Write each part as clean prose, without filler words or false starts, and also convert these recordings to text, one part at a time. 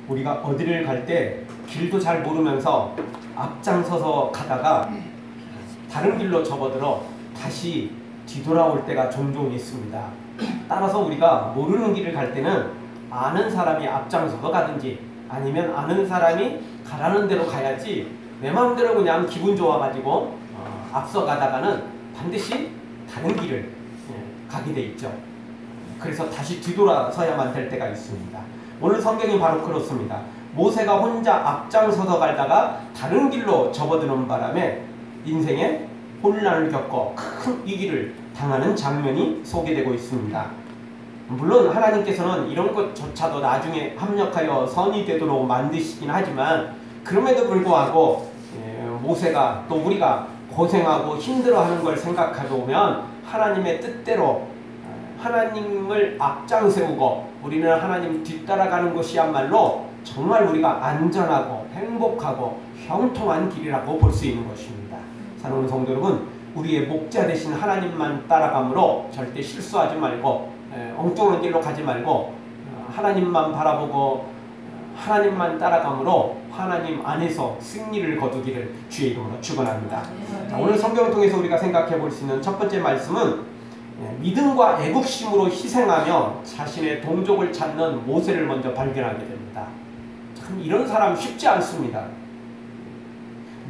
우리가 어디를 갈 때 길도 잘 모르면서 앞장서서 가다가 다른 길로 접어들어 다시 뒤돌아올 때가 종종 있습니다. 따라서 우리가 모르는 길을 갈 때는 아는 사람이 앞장서서 가든지 아니면 아는 사람이 가라는 대로 가야지 내 마음대로 그냥 기분 좋아가지고 앞서 가다가는 반드시 다른 길을 가게 돼 있죠. 그래서 다시 뒤돌아서야만 될 때가 있습니다. 오늘 성경이 바로 그렇습니다. 모세가 혼자 앞장서서 가다가 다른 길로 접어드는 바람에 인생에 혼란을 겪고 큰 위기를 당하는 장면이 소개되고 있습니다. 물론 하나님께서는 이런 것조차도 나중에 합력하여 선이 되도록 만드시긴 하지만 그럼에도 불구하고 모세가 또 우리가 고생하고 힘들어하는 걸 생각해 보면 하나님의 뜻대로 하나님을 앞장 세우고 우리는 하나님 뒤따라가는 것이야말로 정말 우리가 안전하고 행복하고 형통한 길이라고 볼 수 있는 것입니다. 사랑하는 성도 여러분, 우리의 목자 되신 하나님만 따라가므로 절대 실수하지 말고 엉뚱한 길로 가지 말고 하나님만 바라보고 하나님만 따라가므로 하나님 안에서 승리를 거두기를 주의 이름으로 축원합니다. 자, 오늘 성경을 통해서 우리가 생각해 볼 수 있는 첫 번째 말씀은 믿음과 애국심으로 희생하며 자신의 동족을 찾는 모세를 먼저 발견하게 됩니다. 참 이런 사람 쉽지 않습니다.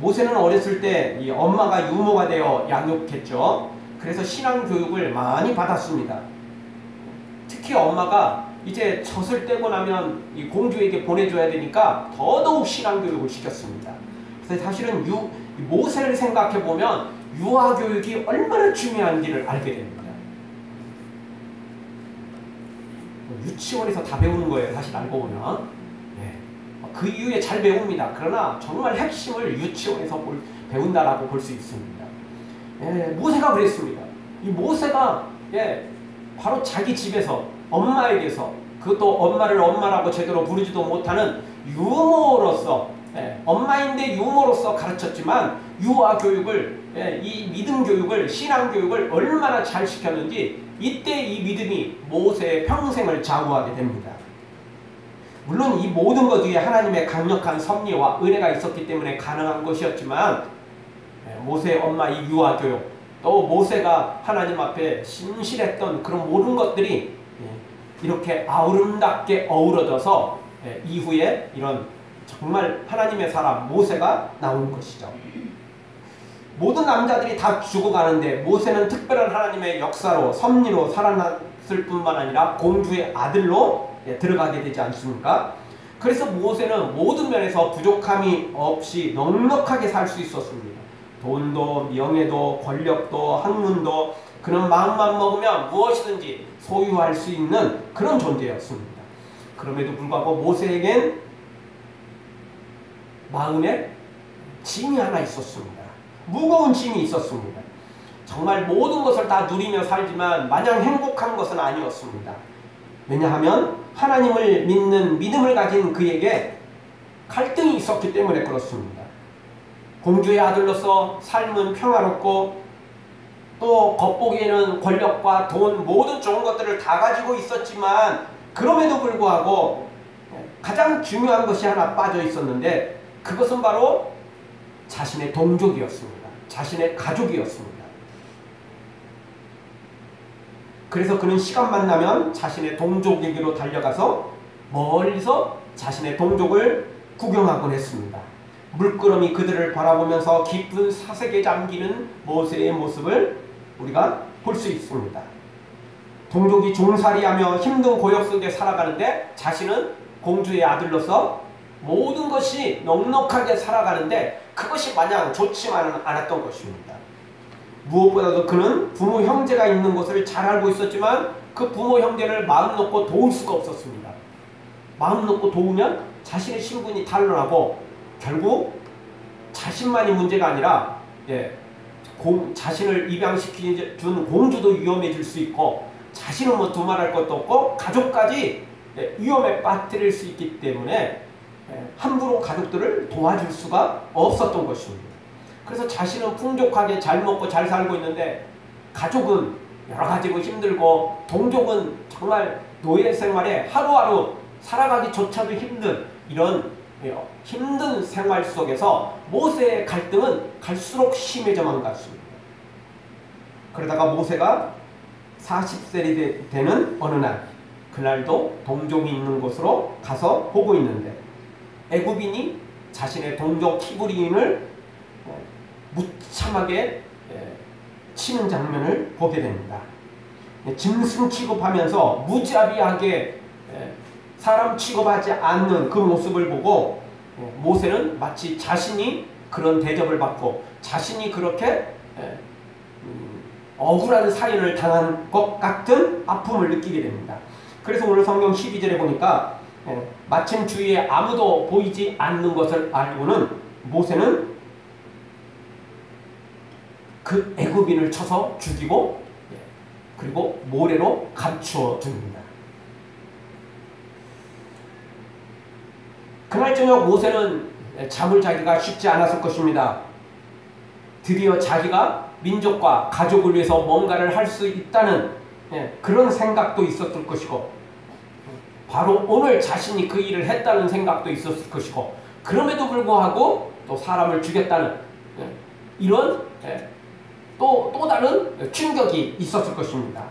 모세는 어렸을 때 이 엄마가 유모가 되어 양육했죠. 그래서 신앙교육을 많이 받았습니다. 특히 엄마가 이제 젖을 떼고 나면 이 공주에게 보내줘야 되니까 더더욱 신앙교육을 시켰습니다. 그래서 사실은 모세를 생각해보면 유아교육이 얼마나 중요한지를 알게 됩니다. 유치원에서 다 배우는 거예요. 사실 알고 보면. 그 이후에 잘 배웁니다. 그러나 정말 핵심을 유치원에서 배운다라고 볼 수 있습니다. 모세가 그랬습니다. 이 모세가 바로 자기 집에서 엄마에게서 그것도 엄마를 엄마라고 제대로 부르지도 못하는 유모로서 엄마인데 유모로서 가르쳤지만 유아교육을 이 믿음 교육을 신앙 교육을 얼마나 잘 시켰는지 이때 이 믿음이 모세의 평생을 좌우하게 됩니다. 물론 이 모든 것 위에 하나님의 강력한 섭리와 은혜가 있었기 때문에 가능한 것이었지만 모세의 엄마 이 유아교육 또 모세가 하나님 앞에 신실했던 그런 모든 것들이 이렇게 아름답게 어우러져서 이후에 이런 정말 하나님의 사람 모세가 나온 것이죠. 모든 남자들이 다 죽어가는데 모세는 특별한 하나님의 역사로 섭리로 살아났을 뿐만 아니라 공주의 아들로 들어가게 되지 않습니까? 그래서 모세는 모든 면에서 부족함이 없이 넉넉하게 살 수 있었습니다. 돈도 명예도 권력도 학문도 그런 마음만 먹으면 무엇이든지 소유할 수 있는 그런 존재였습니다. 그럼에도 불구하고 모세에겐 마음에 짐이 하나 있었습니다. 무거운 짐이 있었습니다. 정말 모든 것을 다 누리며 살지만 마냥 행복한 것은 아니었습니다. 왜냐하면 하나님을 믿는 믿음을 가진 그에게 갈등이 있었기 때문에 그렇습니다. 공주의 아들로서 삶은 평화롭고 또 겉보기에는 권력과 돈 모든 좋은 것들을 다 가지고 있었지만 그럼에도 불구하고 가장 중요한 것이 하나 빠져 있었는데 그것은 바로 자신의 동족이었습니다. 자신의 가족이었습니다. 그래서 그는 시간만 나면 자신의 동족에게로 달려가서 멀리서 자신의 동족을 구경하곤 했습니다. 물끄러미 그들을 바라보면서 깊은 사색에 잠기는 모세의 모습을 우리가 볼 수 있습니다. 동족이 종살이하며 힘든 고역 속에 살아가는데 자신은 공주의 아들로서 모든 것이 넉넉하게 살아가는데 그것이 마냥 좋지만은 않았던 것입니다. 무엇보다도 그는 부모 형제가 있는 것을 잘 알고 있었지만 그 부모 형제를 마음 놓고 도울 수가 없었습니다. 마음 놓고 도우면 자신의 신분이 탄로나고 결국 자신만이 문제가 아니라 자신을 입양시켜준 공주도 위험해질 수 있고 자신은 뭐 두말할 것도 없고 가족까지 위험에 빠뜨릴 수 있기 때문에 함부로 가족들을 도와줄 수가 없었던 것입니다. 그래서 자신은 풍족하게 잘 먹고 잘 살고 있는데 가족은 여러 가지로 힘들고 동족은 정말 노예 생활에 하루하루 살아가기조차도 힘든 이런 힘든 생활 속에서 모세의 갈등은 갈수록 심해져만 갔습니다. 그러다가 모세가 40살이 되는 어느 날, 그날도 동족이 있는 곳으로 가서 보고 있는데 애굽인이 자신의 동족 히브리인을 무참하게 치는 장면을 보게 됩니다. 짐승 취급하면서 무자비하게 사람 취급하지 않는 그 모습을 보고 모세는 마치 자신이 그런 대접을 받고 자신이 그렇게 억울한 사연을 당한 것 같은 아픔을 느끼게 됩니다. 그래서 오늘 성경 12절에 보니까 마침 주위에 아무도 보이지 않는 것을 알고는 모세는 그 애굽인을 쳐서 죽이고 그리고 모래로 감추어 줍니다. 그날 저녁 모세는 잠을 자기가 쉽지 않았을 것입니다. 드디어 자기가 민족과 가족을 위해서 뭔가를 할 수 있다는 그런 생각도 있었을 것이고 바로 오늘 자신이 그 일을 했다는 생각도 있었을 것이고 그럼에도 불구하고 또 사람을 죽였다는 이런 또 다른 충격이 있었을 것입니다.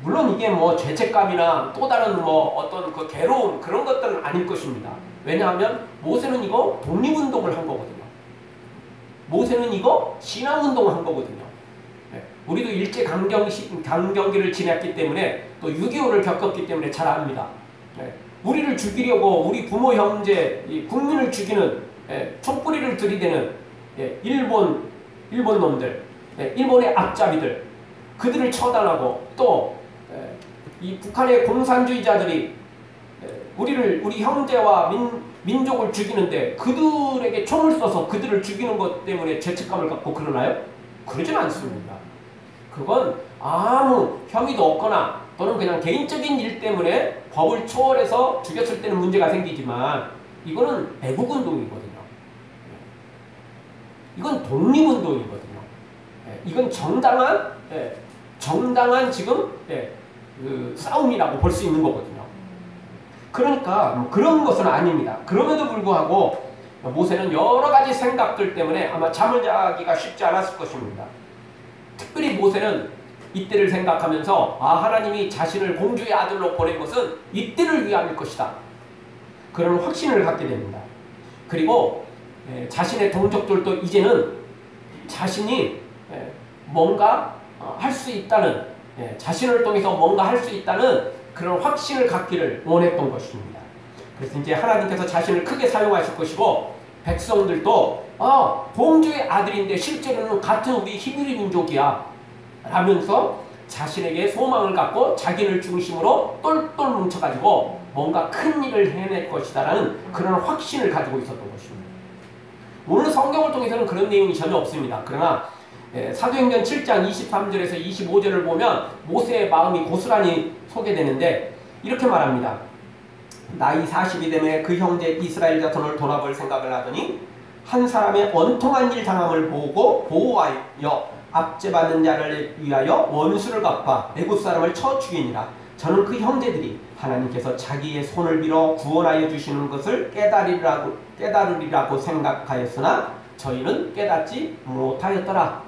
물론 이게 뭐 죄책감이나 또 다른 뭐 어떤 그 괴로움 그런 것들은 아닐 것입니다. 왜냐하면 모세는 이거 독립운동을 한 거거든요. 모세는 이거 신앙운동을 한 거거든요. 우리도 일제강점기를 지냈기 때문에 또 6.25를 겪었기 때문에 잘 압니다. 우리를 죽이려고 우리 부모 형제 국민을 죽이는 촛불이를 들이대는 일본 놈들, 일본의 앞잡이들, 그들을 처단하고 또 이 북한의 공산주의자들이 우리 형제와 민족을 죽이는데 그들에게 총을 쏘서 그들을 죽이는 것 때문에 죄책감을 갖고 그러나요? 그러진 않습니다. 그건 아무 혐의도 없거나 또는 그냥 개인적인 일 때문에 법을 초월해서 죽였을 때는 문제가 생기지만 이거는 애국운동이거든요. 이건 독립운동이거든요. 이건 정당한 지금 그 싸움이라고 볼 수 있는 거거든요. 그러니까 그런 것은 아닙니다. 그럼에도 불구하고 모세는 여러 가지 생각들 때문에 아마 잠을 자기가 쉽지 않았을 것입니다. 특별히 모세는 이때를 생각하면서 하나님이 자신을 공주의 아들로 보낸 것은 이때를 위함일 것이다. 그런 확신을 갖게 됩니다. 그리고 자신의 동족들도 이제는 자신이 뭔가 할 수 있다는 자신을 통해서 뭔가 할 수 있다는 그런 확신을 갖기를 원했던 것입니다. 그래서 이제 하나님께서 자신을 크게 사용하실 것이고 백성들도 공주의 아들인데 실제로는 같은 우리 히브리 민족이야 라면서 자신에게 소망을 갖고 자기를 중심으로 똘똘 뭉쳐가지고 뭔가 큰 일을 해낼 것이다 라는 그런 확신을 가지고 있었던 것입니다. 오늘 성경을 통해서는 그런 내용이 전혀 없습니다. 그러나 사도행전 7장 23절에서 25절을 보면 모세의 마음이 고스란히 소개되는데 이렇게 말합니다. 나이 40이 되매 그 형제 이스라엘 자손을 돌아볼 생각을 하더니 한 사람의 원통한 일 당함을 보고 보호하여 압제받는 자를 위하여 원수를 갚아 애굽 사람을 쳐 죽이니라. 저는 그 형제들이 하나님께서 자기의 손을 빌어 구원하여 주시는 것을 깨달으리라고 생각하였으나 저희는 깨닫지 못하였더라.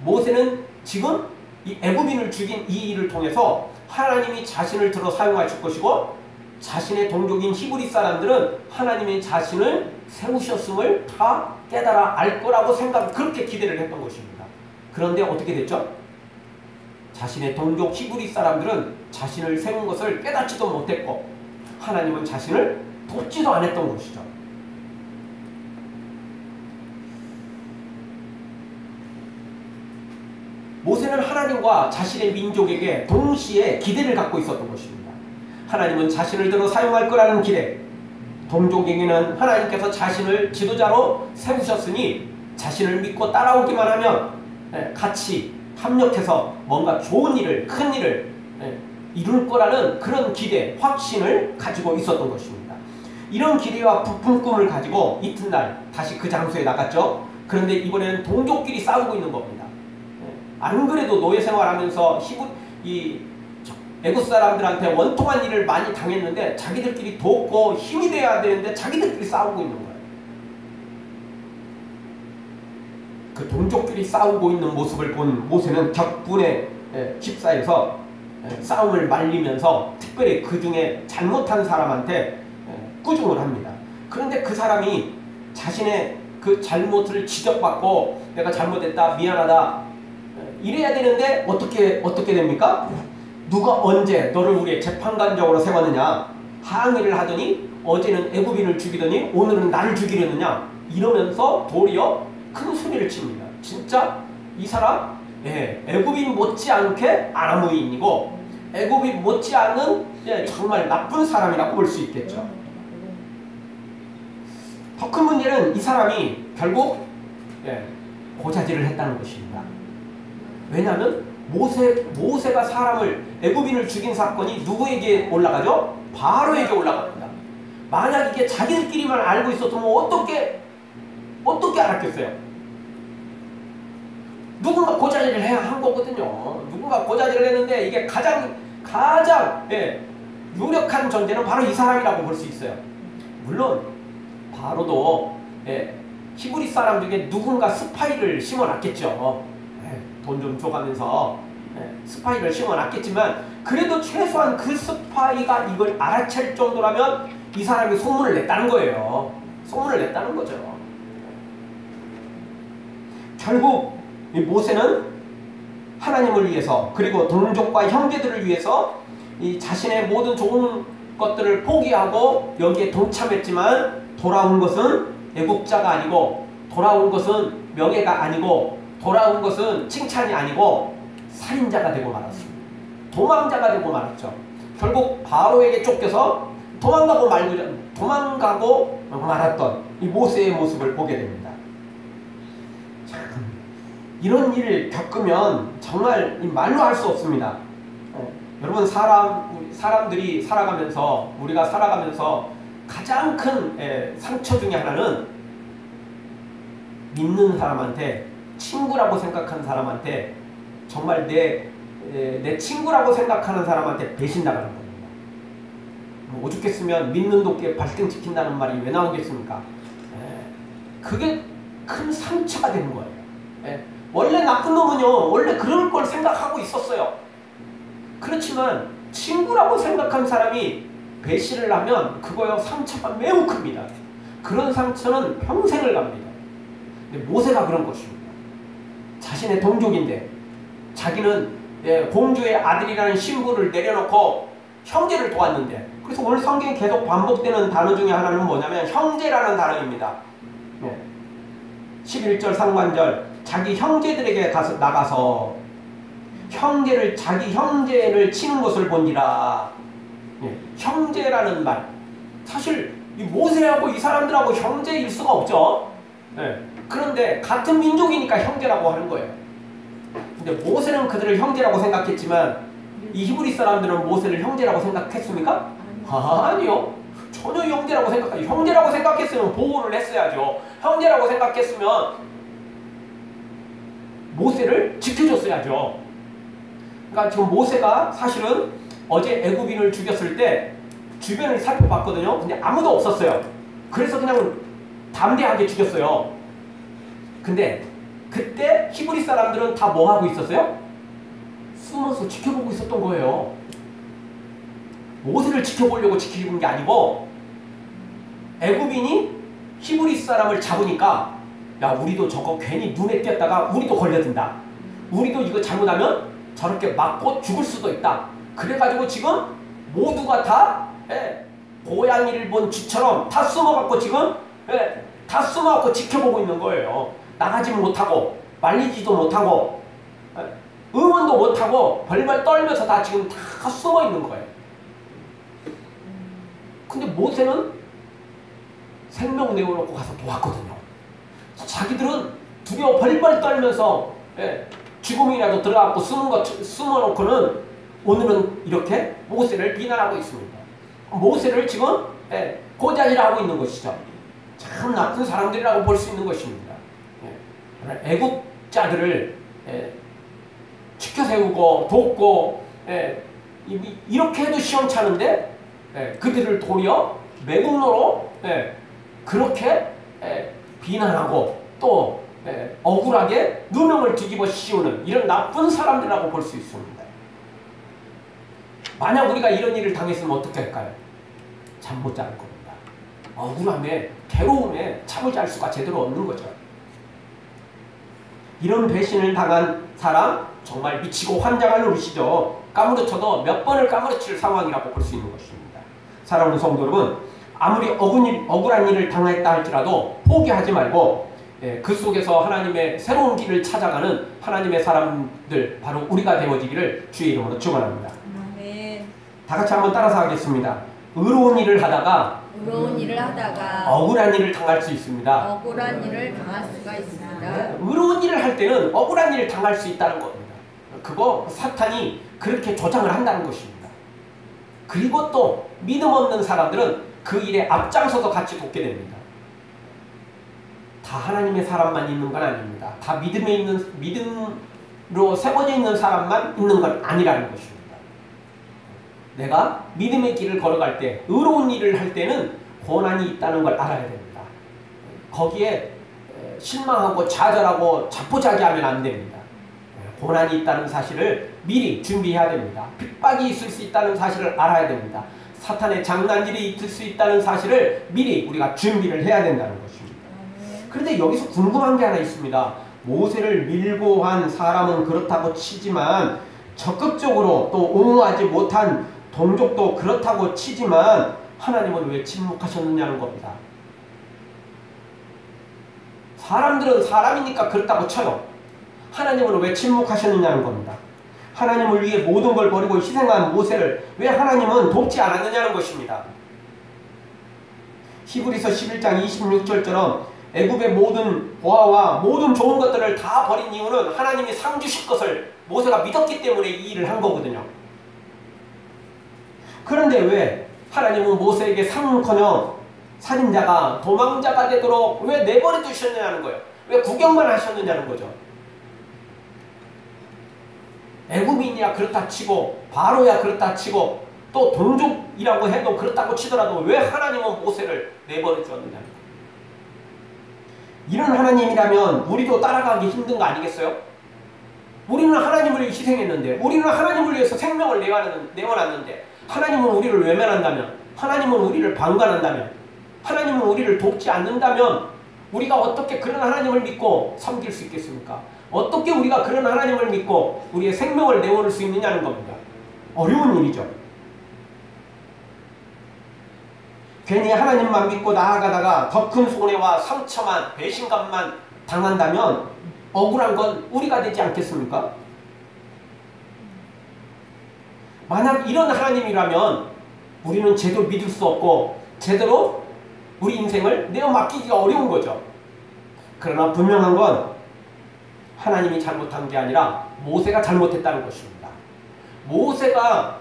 모세는 지금 이 애굽인을 죽인 이 일을 통해서 하나님이 자신을 들어 사용하실 것이고 자신의 동족인 히브리 사람들은 하나님이 자신을 세우셨음을 다 깨달아 알 거라고 그렇게 기대를 했던 것입니다. 그런데 어떻게 됐죠? 자신의 동족 히브리 사람들은 자신을 세운 것을 깨닫지도 못했고 하나님은 자신을 돕지도 않았던 것이죠. 모세는 하나님과 자신의 민족에게 동시에 기대를 갖고 있었던 것입니다. 하나님은 자신을 들어 사용할 거라는 기대, 동족에게는 하나님께서 자신을 지도자로 세우셨으니 자신을 믿고 따라오기만 하면 같이 합력해서 뭔가 좋은 일을, 큰 일을 이룰 거라는 그런 기대, 확신을 가지고 있었던 것입니다. 이런 기대와 부푼 꿈을 가지고 이튿날 다시 그 장소에 나갔죠. 그런데 이번에는 동족끼리 싸우고 있는 겁니다. 안 그래도 노예 생활하면서 애국 사람들한테 원통한 일을 많이 당했는데 자기들끼리 돕고 힘이 돼야 되는데 자기들끼리 싸우고 있는 거예요. 그 동족끼리 싸우고 있는 모습을 본 모세는 격분에 휩싸여서 싸움을 말리면서 특별히 그 중에 잘못한 사람한테 꾸중을 합니다. 그런데 그 사람이 자신의 그 잘못을 지적받고 내가 잘못했다 미안하다 이래야 되는데 어떻게 됩니까? 누가 언제 너를 우리의 재판관적으로 세웠느냐, 항의를 하더니 어제는 애굽인을 죽이더니 오늘은 나를 죽이려느냐 이러면서 도리어 큰 소리를 칩니다. 진짜 이 사람 애굽인 못지않게 아나무인이고 애굽인 못지않은 정말 나쁜 사람이라고 볼 수 있겠죠. 더 큰 문제는 이 사람이 결국 고자질을 했다는 것입니다. 왜냐하면 모세가 사람을 애굽인을 죽인 사건이 누구에게 올라가죠? 바로에게 올라갑니다. 만약 이게 자기들끼리만 알고 있었으면 어떻게 알았겠어요? 누군가 고자질을 해야 한 거거든요. 누군가 고자질을 했는데 이게 가장 유력한 존재는 바로 이 사람이라고 볼 수 있어요. 물론 바로도 히브리 사람 중에 누군가 스파이를 심어놨겠죠. 돈 좀 줘가면서 스파이를 심어놨겠지만 그래도 최소한 그 스파이가 이걸 알아챌 정도라면 이 사람이 소문을 냈다는 거예요. 소문을 냈다는 거죠. 결국 이 모세는 하나님을 위해서 그리고 동족과 형제들을 위해서 이 자신의 모든 좋은 것들을 포기하고 여기에 동참했지만 돌아온 것은 애국자가 아니고 돌아온 것은 명예가 아니고 돌아온 것은 칭찬이 아니고 살인자가 되고 말았습니다. 도망자가 되고 말았죠. 결국 바로에게 쫓겨서 도망가고 말았던 이 모세의 모습을 보게 됩니다. 참, 이런 일을 겪으면 정말 말로 할 수 없습니다. 여러분 사람들이 살아가면서 우리가 살아가면서 가장 큰 상처 중에 하나는 믿는 사람한테 친구라고 생각하는 사람한테 정말 내 친구라고 생각하는 사람한테 배신당하는 겁니다. 오죽했으면 믿는 도끼에 발등 찍힌다는 말이 왜 나오겠습니까? 그게 큰 상처가 되는 거예요. 원래 나쁜 놈은요 원래 그럴 걸 생각하고 있었어요. 그렇지만 친구라고 생각한 사람이 배신을 하면 그거요 상처가 매우 큽니다. 그런 상처는 평생을 갑니다. 근데 모세가 그런 것입니다. 자신의 동족인데 자기는 공주의 아들이라는 신분을 내려놓고 형제를 도왔는데 그래서 오늘 성경에 계속 반복되는 단어 중에 하나는 뭐냐면 형제라는 단어입니다. 11절 상관절 자기 형제들에게 나가서 자기 형제를 치는 것을 본지라. 형제라는 말 사실 이 모세하고 이 사람들하고 형제일 수가 없죠. 그런데 같은 민족이니까 형제라고 하는 거예요. 근데 모세는 그들을 형제라고 생각했지만 이 히브리 사람들은 모세를 형제라고 생각했습니까? 아니요. 전혀 형제라고 생각했으면 보호를 했어야죠. 형제라고 생각했으면 모세를 지켜줬어야죠. 그러니까 지금 모세가 사실은 어제 애굽인을 죽였을 때 주변을 살펴봤거든요. 근데 아무도 없었어요. 그래서 그냥 담대하게 죽였어요. 근데 그때 히브리 사람들은 다 뭐 하고 있었어요? 숨어서 지켜보고 있었던 거예요. 모세를 지켜보려고 지키는 게 아니고 애굽인이 히브리 사람을 잡으니까 야 우리도 저거 괜히 눈에 띄었다가 우리도 걸려든다. 우리도 이거 잘못하면 저렇게 맞고 죽을 수도 있다. 그래가지고 지금 모두가 다 고양이를 본 쥐처럼 다 숨어갖고 지금 다 숨어갖고 지켜보고 있는 거예요. 나가지 못하고 말리지도 못하고 응원도 못하고 벌벌 떨면서 다 지금 다 숨어 있는 거예요. 근데 모세는 생명 내어놓고 가서 도왔거든요. 자기들은 두려워 벌벌 떨면서 죽음이라도 들어가고 숨어놓고는 오늘은 이렇게 모세를 비난하고 있습니다. 모세를 지금 고자질하고 있는 것이죠. 참 나쁜 사람들이라고 볼 수 있는 것입니다. 애국자들을 지켜세우고 돕고 이렇게 해도 시원찮은데 그들을 도리어 매국노로 그렇게 비난하고 또 억울하게 누명을 뒤집어 씌우는 이런 나쁜 사람들이라고 볼 수 있습니다. 만약 우리가 이런 일을 당했으면 어떻게 할까요? 잠 못 잘 겁니다. 억울함에 괴로움에 잠을 잘 수가 제대로 없는 거죠. 이런 배신을 당한 사람 정말 미치고 환장할 노릇이죠. 까무러쳐도 몇 번을 까무러칠 상황이라고 볼 수 있는 것입니다. 사랑하는 성도 여러분, 아무리 억울한 일을 당했다 할지라도 포기하지 말고 그 속에서 하나님의 새로운 길을 찾아가는 하나님의 사람들 바로 우리가 되어지기를 주의 이름으로 축원합니다. 아멘. 다 같이 한번 따라서 하겠습니다. 의로운 일을 하다가 억울한 일을 당할 수 있습니다. 억울한 일을 당할 수가 있습니다. 의로운 일을 할 때는 억울한 일을 당할 수 있다는 겁니다. 그거 사탄이 그렇게 조장을 한다는 것입니다. 그리고 또 믿음 없는 사람들은 그 일에 앞장서서 같이 돕게 됩니다. 다 하나님의 사람만 있는 건 아닙니다. 다 믿음으로 세워져 있는 사람만 있는 건 아니라는 것입니다. 내가 믿음의 길을 걸어갈 때, 의로운 일을 할 때는 고난이 있다는 걸 알아야 됩니다. 거기에 실망하고 좌절하고 자포자기하면 안 됩니다. 고난이 있다는 사실을 미리 준비해야 됩니다. 핍박이 있을 수 있다는 사실을 알아야 됩니다. 사탄의 장난질이 있을 수 있다는 사실을 미리 우리가 준비를 해야 된다는 것입니다. 그런데 여기서 궁금한 게 하나 있습니다. 모세를 밀고 한 사람은 그렇다고 치지만 적극적으로 또 옹호하지 못한 동족도 그렇다고 치지만 하나님은 왜 침묵하셨느냐는 겁니다. 사람들은 사람이니까 그렇다고 쳐요. 하나님은 왜 침묵하셨느냐는 겁니다. 하나님을 위해 모든 걸 버리고 희생한 모세를 왜 하나님은 돕지 않았느냐는 것입니다. 히브리서 11장 26절처럼 애굽의 모든 보화와 모든 좋은 것들을 다 버린 이유는 하나님이 상 주실 것을 모세가 믿었기 때문에 이 일을 한 거거든요. 그런데 왜 하나님은 모세에게 상은커녕 살인자가 도망자가 되도록 왜 내버려 두셨느냐는 거예요. 왜 구경만 하셨느냐는 거죠. 애굽인이야 그렇다 치고 바로야 그렇다 치고 또 동족이라고 해도 그렇다고 치더라도 왜 하나님은 모세를 내버려 두었느냐는 거예요. 이런 하나님이라면 우리도 따라가기 힘든 거 아니겠어요? 우리는 하나님을 위해 희생했는데, 우리는 하나님을 위해서 생명을 내어놨는데, 하나님은 우리를 외면한다면, 하나님은 우리를 방관한다면, 하나님은 우리를 돕지 않는다면 우리가 어떻게 그런 하나님을 믿고 섬길 수 있겠습니까? 어떻게 우리가 그런 하나님을 믿고 우리의 생명을 내어놓을 수 있느냐는 겁니다. 어려운 일이죠. 괜히 하나님만 믿고 나아가다가 더 큰 손해와 상처만 배신감만 당한다면 억울한 건 우리가 되지 않겠습니까? 만약 이런 하나님이라면 우리는 제대로 믿을 수 없고 제대로 우리 인생을 내어 맡기기가 어려운 거죠. 그러나 분명한 건 하나님이 잘못한 게 아니라 모세가 잘못했다는 것입니다. 모세가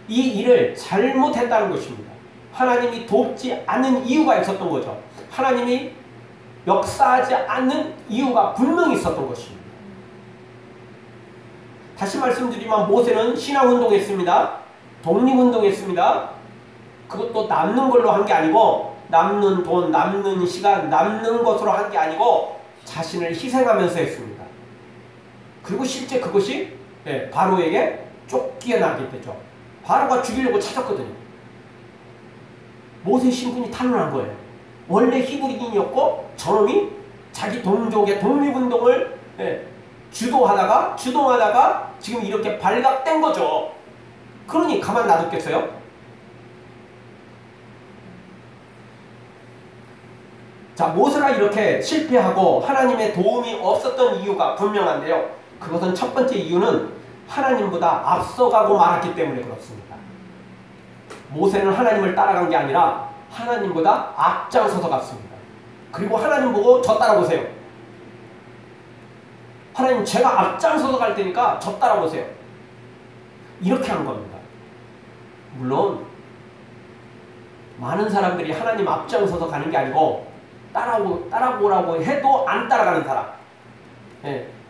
이 일을 잘못했다는 것입니다. 하나님이 돕지 않는 이유가 있었던 거죠. 하나님이 역사하지 않는 이유가 분명히 있었던 것입니다. 다시 말씀드리면 모세는 신앙운동했습니다. 독립운동했습니다. 그것도 남는 걸로 한 게 아니고 남는 돈, 남는 시간, 남는 것으로 한 게 아니고 자신을 희생하면서 했습니다. 그리고 실제 그것이 바로에게 쫓겨나게 되죠. 바로가 죽이려고 찾았거든요. 모세 신분이 탄로난 거예요. 원래 히브리인이었고 저놈이 자기 동족의 독립운동을 주도하다가 지금 이렇게 발각된 거죠. 그러니 가만 놔뒀겠어요? 자, 모세가 이렇게 실패하고 하나님의 도움이 없었던 이유가 분명한데요. 그것은 첫 번째 이유는 하나님보다 앞서가고 말았기 때문에 그렇습니다. 모세는 하나님을 따라간 게 아니라 하나님보다 앞장서서 갔습니다. 그리고 하나님 보고 저 따라보세요. 하나님 제가 앞장서서 갈 테니까 저 따라보세요. 이렇게 한 겁니다. 물론 많은 사람들이 하나님 앞장서서 가는 게 아니고 따라오라고 해도 안 따라가는 사람,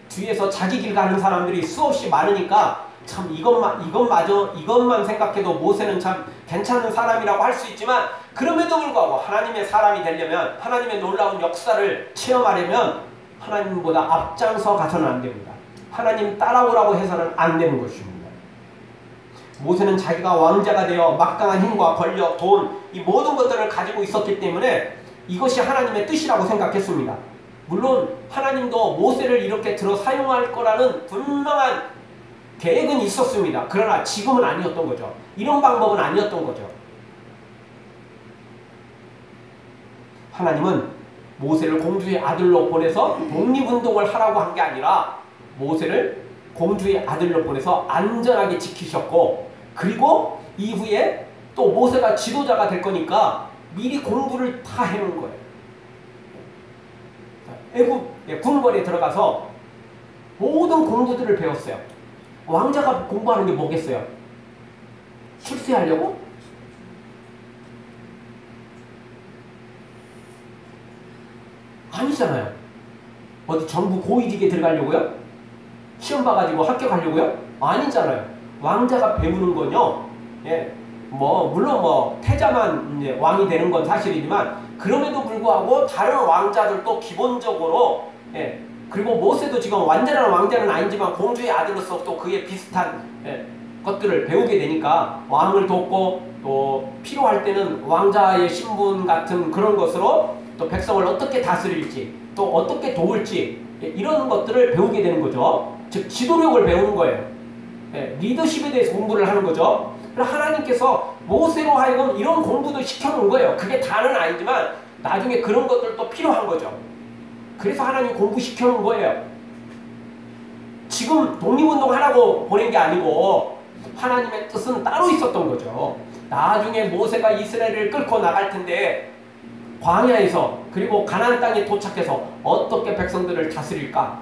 뒤에서 자기 길 가는 사람들이 수없이 많으니까 참 이것만 생각해도 모세는 참 괜찮은 사람이라고 할 수 있지만 그럼에도 불구하고 하나님의 사람이 되려면 하나님의 놀라운 역사를 체험하려면 하나님보다 앞장서 가서는 안 됩니다. 하나님 따라오라고 해서는 안 되는 것입니다. 모세는 자기가 왕자가 되어 막강한 힘과 권력, 돈, 이 모든 것들을 가지고 있었기 때문에 이것이 하나님의 뜻이라고 생각했습니다. 물론 하나님도 모세를 이렇게 들어 사용할 거라는 분명한 계획은 있었습니다. 그러나 지금은 아니었던 거죠. 이런 방법은 아니었던 거죠. 하나님은 모세를 공주의 아들로 보내서 독립운동을 하라고 한 게 아니라 모세를 공주의 아들로 보내서 안전하게 지키셨고, 그리고 이후에 또 모세가 지도자가 될 거니까 미리 공부를 다 해놓은 거예요. 애굽 궁궐에 들어가서 모든 공부들을 배웠어요. 왕자가 공부하는 게 뭐겠어요? 출세하려고? 아니잖아요. 어디 정부 고위직에 들어가려고요? 시험 봐가지고 합격하려고요? 아니잖아요. 왕자가 배우는 건요, 물론 태자만 이제 왕이 되는 건 사실이지만, 그럼에도 불구하고 다른 왕자들도 기본적으로, 그리고 모세도 지금 완전한 왕자는 아니지만 공주의 아들로서 또 그에 비슷한 것들을 배우게 되니까 왕을 돕고, 또 필요할 때는 왕자의 신분 같은 그런 것으로 또 백성을 어떻게 다스릴지, 또 어떻게 도울지, 이런 것들을 배우게 되는 거죠. 즉 지도력을 배우는 거예요. 리더십에 대해서 공부를 하는 거죠. 하나님께서 모세로 하여금 이런 공부도 시켜놓은 거예요. 그게 다는 아니지만 나중에 그런 것들도 필요한 거죠. 그래서 하나님 공부시켜놓은 거예요. 지금 독립운동 하라고 보낸 게 아니고 하나님의 뜻은 따로 있었던 거죠. 나중에 모세가 이스라엘을 끌고 나갈 텐데 광야에서, 그리고 가나안 땅에 도착해서 어떻게 백성들을 다스릴까?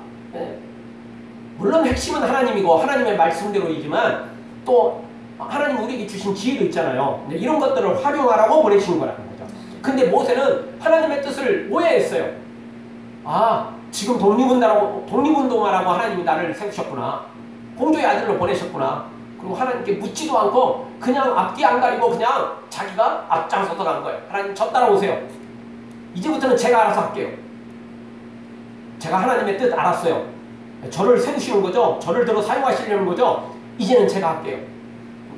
물론 핵심은 하나님이고 하나님의 말씀대로이지만 또 하나님 우리에게 주신 지혜도 있잖아요. 이런 것들을 활용하라고 보내신 거라는 거죠. 근데 모세는 하나님의 뜻을 오해했어요. 아, 지금 독립운동하라고 하나님이 나를 세우셨구나. 공주의 아들로 보내셨구나. 그리고 하나님께 묻지도 않고 그냥 앞뒤 안 가리고 그냥 자기가 앞장서서 간 거예요. 하나님 저 따라오세요. 이제부터는 제가 알아서 할게요. 제가 하나님의 뜻 알았어요. 저를 세우시는 거죠. 저를 들어 사용하시려는 거죠. 이제는 제가 할게요.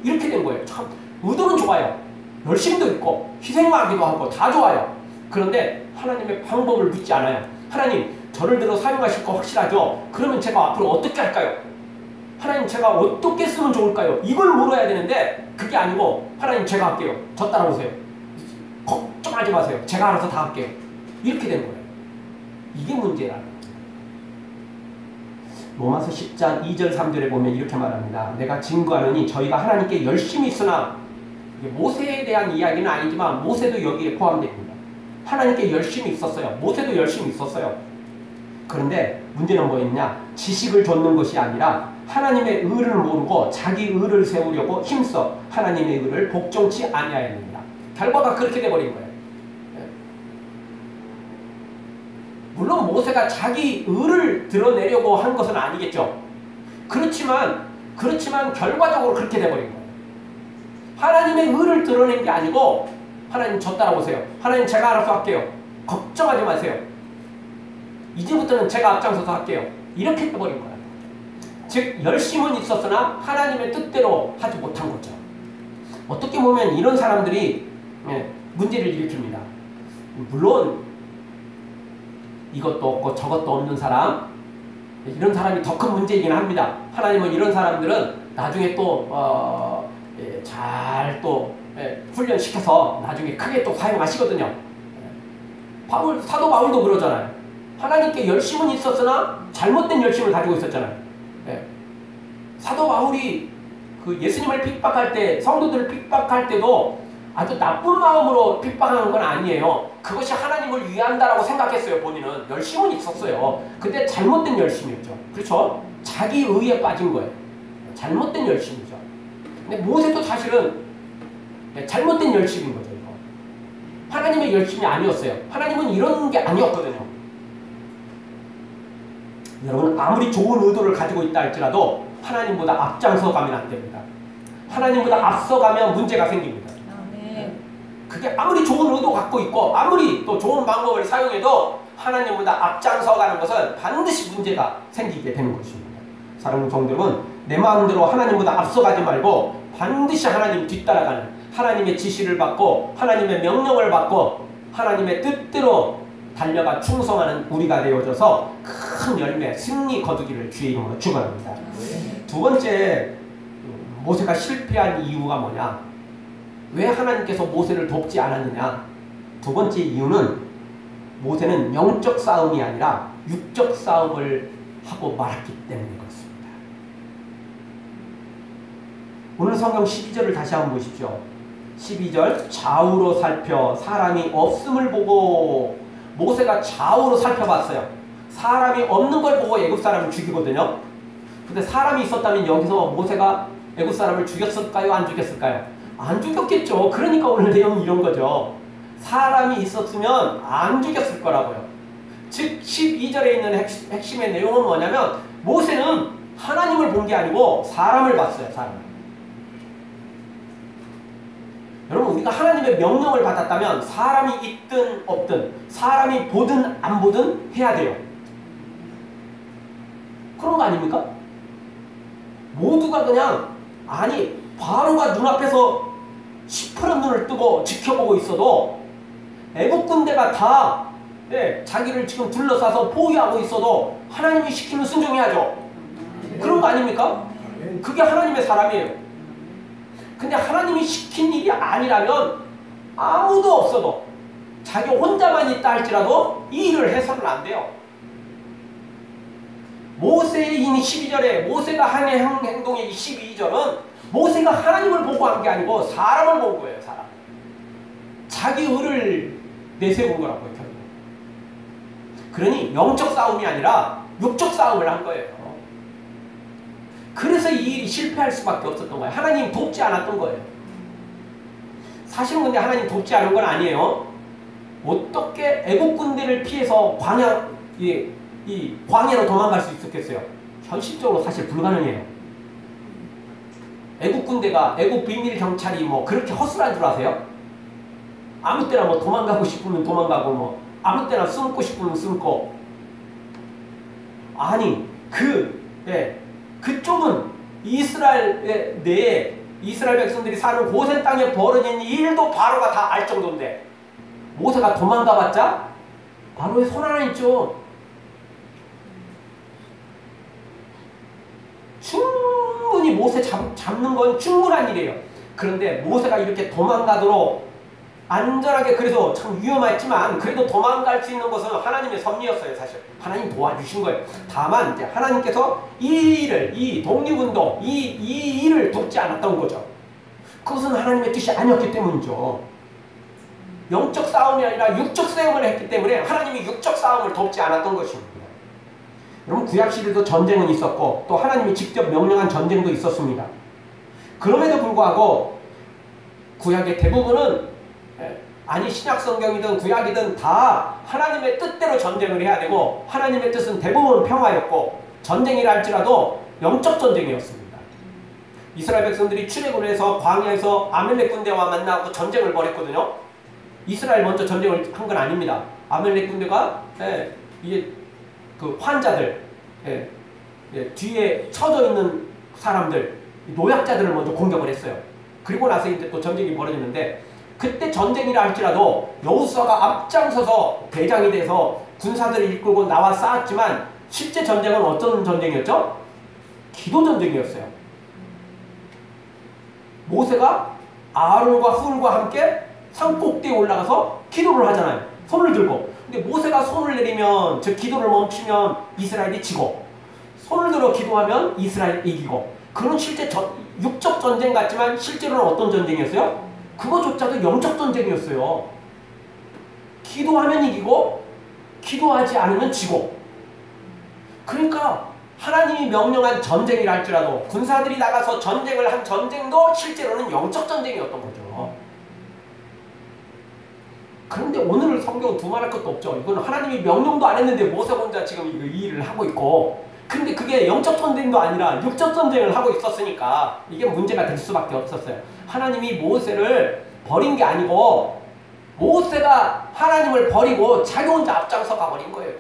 이렇게 된 거예요. 참 의도는 좋아요. 열심도 있고 희생하기도 하고 다 좋아요. 그런데 하나님의 방법을 묻지 않아요. 하나님 저를 들어 사용하실 거 확실하죠? 그러면 제가 앞으로 어떻게 할까요? 하나님 제가 어떻게 쓰면 좋을까요? 이걸 물어야 되는데 그게 아니고 하나님 제가 할게요. 저 따라오세요. 걱정하지 마세요. 제가 알아서 다 할게요. 이렇게 된 거예요. 이게 문제라는 거예요. 로마서 10장 2절 3절에 보면 이렇게 말합니다. 내가 증거하노니 저희가 하나님께 열심히 있으나, 모세에 대한 이야기는 아니지만 모세도 여기에 포함됩니다. 하나님께 열심히 있었어요. 모세도 열심히 있었어요. 그런데 문제는 뭐였냐? 지식을 좇는 것이 아니라 하나님의 의를 모르고 자기 의를 세우려고 힘써 하나님의 의를 복종치 아니하였느니라. 결과가 그렇게 돼버린 거예요. 물론 모세가 자기 의를 드러내려고 한 것은 아니겠죠. 그렇지만 결과적으로 그렇게 돼버린 거예요. 하나님의 의를 드러낸 게 아니고 하나님 저 따라오세요. 하나님 제가 알아서 할게요. 걱정하지 마세요. 이제부터는 제가 앞장서서 할게요. 이렇게 돼버린 거예요. 즉 열심은 있었으나 하나님의 뜻대로 하지 못한 거죠. 어떻게 보면 이런 사람들이 문제를 일으킵니다. 물론 이것도 없고 저것도 없는 사람, 이런 사람이 더 큰 문제이긴 합니다. 하나님은 이런 사람들은 나중에 또 잘 또 훈련시켜서 나중에 크게 또 사용하시거든요. 사도 바울도 그러잖아요. 하나님께 열심은 있었으나 잘못된 열심을 가지고 있었잖아요. 사도 바울이 그 예수님을 핍박할 때, 성도들을 핍박할 때도 아주 나쁜 마음으로 핍박하는 건 아니에요. 그것이 하나님을 위한다라고 생각했어요. 본인은 열심은 있었어요. 근데 잘못된 열심이었죠. 그렇죠? 자기 의에 빠진 거예요. 잘못된 열심이죠. 근데 모세도 사실은 잘못된 열심인 거죠. 이거. 하나님의 열심이 아니었어요. 하나님은 이런 게 아니었거든요. 여러분 아무리 좋은 의도를 가지고 있다 할지라도 하나님보다 앞장서 가면 안 됩니다. 하나님보다 앞서가면 문제가 생깁니다. 아멘. 그게 아무리 좋은 의도 갖고 있고 아무리 또 좋은 방법을 사용해도 하나님보다 앞장서 가는 것은 반드시 문제가 생기게 되는 것입니다. 사랑하는 성도 여러분, 내 마음대로 하나님보다 앞서가지 말고 반드시 하나님 뒤따라가는, 하나님의 지시를 받고 하나님의 명령을 받고 하나님의 뜻대로 달려가 충성하는 우리가 되어져서 큰 열매, 승리 거두기를 주의 이름으로 축원합니다. 두 번째, 모세가 실패한 이유가 뭐냐? 왜 하나님께서 모세를 돕지 않았느냐? 두 번째 이유는 모세는 영적 싸움이 아니라 육적 싸움을 하고 말았기 때문에 그렇습니다. 오늘 성경 12절을 다시 한번 보십시오. 12절, 좌우로 살펴 사람이 없음을 보고. 모세가 좌우로 살펴봤어요. 사람이 없는 걸 보고 애굽 사람을 죽이거든요. 근데 사람이 있었다면 여기서 모세가 애굽 사람을 죽였을까요? 안 죽였을까요? 안 죽였겠죠. 그러니까 오늘 내용이 이런 거죠. 사람이 있었으면 안 죽였을 거라고요. 즉 12절에 있는 핵심의 내용은 뭐냐면 모세는 하나님을 본 게 아니고 사람을 봤어요. 사람. 여러분, 우리가 하나님의 명령을 받았다면 사람이 있든 없든, 사람이 보든 안 보든 해야 돼요. 그런 거 아닙니까? 모두가 그냥, 아니 바로가 눈앞에서 시퍼런 눈을 뜨고 지켜보고 있어도, 애국 군대가 다 자기를 지금 둘러싸서 포위하고 있어도 하나님이 시키면 순종해야죠. 그런 거 아닙니까? 그게 하나님의 사람이에요. 근데 하나님이 시킨 일이 아니라면 아무도 없어도 자기 혼자만 있다 할지라도 이 일을 해서는 안 돼요. 모세의 12절에 모세가 한 행동의 12절은 모세가 하나님을 보고 한 게 아니고 사람을 본 거예요. 사람. 자기 의를 내세운 거라고요. 결국. 그러니 영적 싸움이 아니라 육적 싸움을 한 거예요. 그래서 이 일이 실패할 수밖에 없었던 거예요. 하나님 돕지 않았던 거예요. 사실은 근데 하나님 돕지 않은 건 아니에요. 어떻게 애국 군대를 피해서 이 광야로 도망갈 수 있었겠어요? 현실적으로 사실 불가능해요. 애국 군대가, 애국 비밀 경찰이 뭐 그렇게 허술한 줄 아세요? 아무 때나 뭐 도망가고 싶으면 도망가고, 뭐 아무 때나 숨고 싶으면 숨고. 아니 그 좁은 이스라엘 내에 이스라엘 백성들이 사는 고센 땅에 벌어진 일도 바로가 다 알 정도인데 모세가 도망가봤자 바로의 손 하나 있죠. 충분히 모세 잡는 건 충분한 일이에요. 그런데 모세가 이렇게 도망가도록 안전하게, 그래서 참 위험했지만 그래도 도망갈 수 있는 것은 하나님의 섭리였어요. 사실 하나님 도와주신 거예요. 다만 이제 하나님께서 이 독립운동, 이 일을 돕지 않았던 거죠. 그것은 하나님의 뜻이 아니었기 때문이죠. 영적 싸움이 아니라 육적 싸움을 했기 때문에 하나님이 육적 싸움을 돕지 않았던 것입니다. 여러분, 구약시대도 전쟁은 있었고 또 하나님이 직접 명령한 전쟁도 있었습니다. 그럼에도 불구하고 구약의 대부분은, 아니 신약성경이든 구약이든 다 하나님의 뜻대로 전쟁을 해야 되고, 하나님의 뜻은 대부분 평화였고 전쟁이라 할지라도 영적 전쟁이었습니다. 이스라엘 백성들이 출애굽을 해서 광야에서 아멜렉 군대와 만나고 전쟁을 벌였거든요. 이스라엘 먼저 전쟁을 한 건 아닙니다. 아멜렉 군대가 이게 그 환자들, 뒤에 처져 있는 사람들, 노약자들을 먼저 공격을 했어요. 그리고 나서 이제 또 전쟁이 벌어지는데, 그때 전쟁이라 할지라도 여호수아가 앞장서서 대장이 돼서 군사들을 이끌고 나와 싸웠지만 실제 전쟁은 어떤 전쟁이었죠? 기도 전쟁이었어요. 모세가 아론과 훌과 함께 산 꼭대기에 올라가서 기도를 하잖아요. 손을 들고. 근데 모세가 손을 내리면, 즉 기도를 멈추면 이스라엘이 지고, 손을 들어 기도하면 이스라엘이 이기고. 그건 실제 육적 전쟁 같지만 실제로는 어떤 전쟁이었어요? 그거조차도 영적 전쟁이었어요. 기도하면 이기고 기도하지 않으면 지고. 그러니까 하나님이 명령한 전쟁이라 할지라도 군사들이 나가서 전쟁을 한 전쟁도 실제로는 영적 전쟁이었던 거죠. 그런데 오늘 성경은 두말할 것도 없죠. 이건 하나님이 명령도 안 했는데 모세 혼자 지금 이 일을 하고 있고, 근데 그게 영적 전쟁도 아니라 육적 전쟁을 하고 있었으니까 이게 문제가 될 수밖에 없었어요. 하나님이 모세를 버린 게 아니고 모세가 하나님을 버리고 자기 혼자 앞장서 가버린 거예요.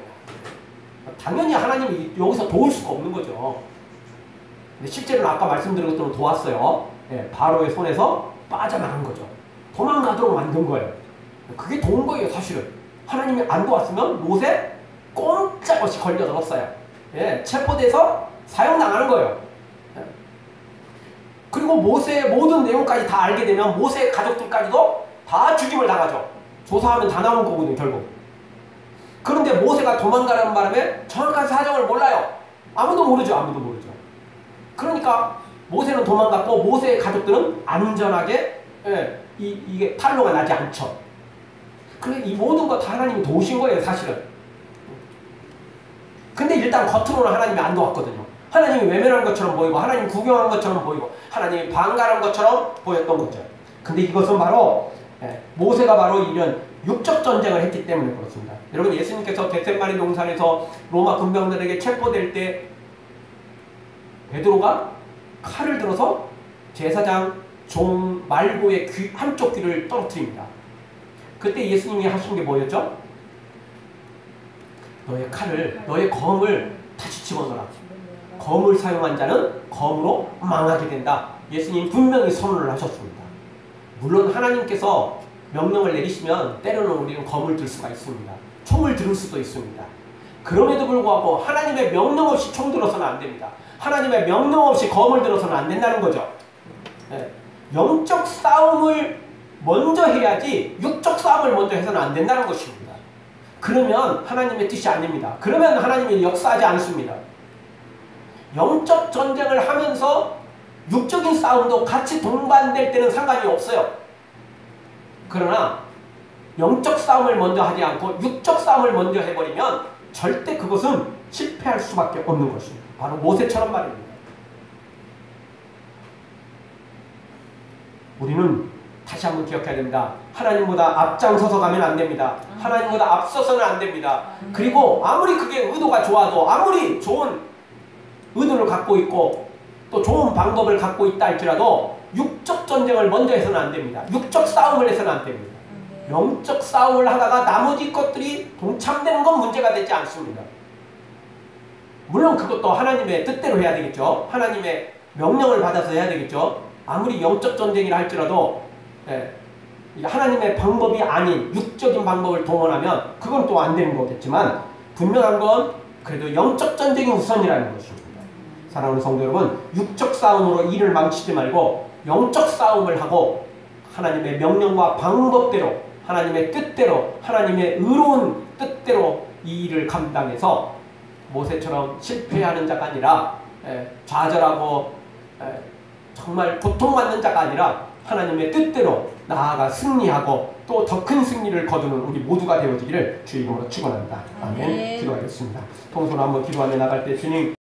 당연히 하나님이 여기서 도울 수가 없는 거죠. 근데 실제로는 아까 말씀드린 것처럼 도왔어요. 예, 바로의 손에서 빠져나간 거죠. 도망가도록 만든 거예요. 그게 도운 거예요, 사실은. 하나님이 안 도왔으면 모세 꼼짝없이 걸려들었어요. 예, 체포돼서 사형당하는 거예요. 예. 그리고 모세의 모든 내용까지 다 알게 되면 모세의 가족들까지도 다 죽임을 당하죠. 조사하면 다 나온 거거든요, 결국. 그런데 모세가 도망가라는 바람에 정확한 사정을 몰라요. 아무도 모르죠, 아무도 모르죠. 그러니까 모세는 도망갔고 모세의 가족들은 안전하게 이게 탈로가 나지 않죠. 그래 이 모든 것 다 하나님이 도우신 거예요, 사실은. 근데 일단 겉으로는 하나님이 안 도왔거든요. 하나님이 외면한 것처럼 보이고 하나님이 구경한 것처럼 보이고 하나님이 방관한 것처럼 보였던 거죠. 근데 이것은 바로 모세가 바로 이런 육적 전쟁을 했기 때문에 그렇습니다. 여러분, 예수님께서 겟세마네 동산에서 로마 군병들에게 체포될 때 베드로가 칼을 들어서 제사장 종 말고의 한쪽 귀를 떨어뜨립니다. 그때 예수님이 하신 게 뭐였죠? 너의 칼을, 너의 검을 다시 집어넣어라. 검을 사용한 자는 검으로 망하게 된다. 예수님 분명히 선언을 하셨습니다. 물론 하나님께서 명령을 내리시면 때로는 우리는 검을 들 수가 있습니다. 총을 들을 수도 있습니다. 그럼에도 불구하고 하나님의 명령 없이 총 들어서는 안 됩니다. 하나님의 명령 없이 검을 들어서는 안 된다는 거죠. 네. 영적 싸움을 먼저 해야지 육적 싸움을 먼저 해서는 안 된다는 것입니다. 그러면 하나님의 뜻이 아닙니다. 그러면 하나님이 역사하지 않습니다. 영적 전쟁을 하면서 육적인 싸움도 같이 동반될 때는 상관이 없어요. 그러나 영적 싸움을 먼저 하지 않고 육적 싸움을 먼저 해버리면 절대 그것은 실패할 수밖에 없는 것입니다. 바로 모세처럼 말입니다. 우리는 다시 한번 기억해야 됩니다. 하나님보다 앞장서서 가면 안 됩니다. 하나님보다 앞서서는 안 됩니다. 그리고 아무리 그게 의도가 좋아도 아무리 좋은 의도를 갖고 있고 또 좋은 방법을 갖고 있다 할지라도 육적 전쟁을 먼저 해서는 안 됩니다. 육적 싸움을 해서는 안 됩니다. 영적 싸움을 하다가 나머지 것들이 동참되는 건 문제가 되지 않습니다. 물론 그것도 하나님의 뜻대로 해야 되겠죠. 하나님의 명령을 받아서 해야 되겠죠. 아무리 영적 전쟁이라 할지라도 하나님의 방법이 아닌 육적인 방법을 동원하면 그건 또 안 되는 거겠지만 분명한 건 그래도 영적 전쟁이 우선이라는 것입니다. 사랑하는 성도 여러분, 육적 싸움으로 일을 망치지 말고 영적 싸움을 하고 하나님의 명령과 방법대로 하나님의 뜻대로 하나님의 의로운 뜻대로 이 일을 감당해서 모세처럼 실패하는 자가 아니라 좌절하고 정말 고통받는 자가 아니라 하나님의 뜻대로 나아가 승리하고 또 더 큰 승리를 거두는 우리 모두가 되어지기를 주의 이름으로 축원합니다. 아멘. 기도하겠습니다. 통솔 한번 기도하며 나갈 때 주님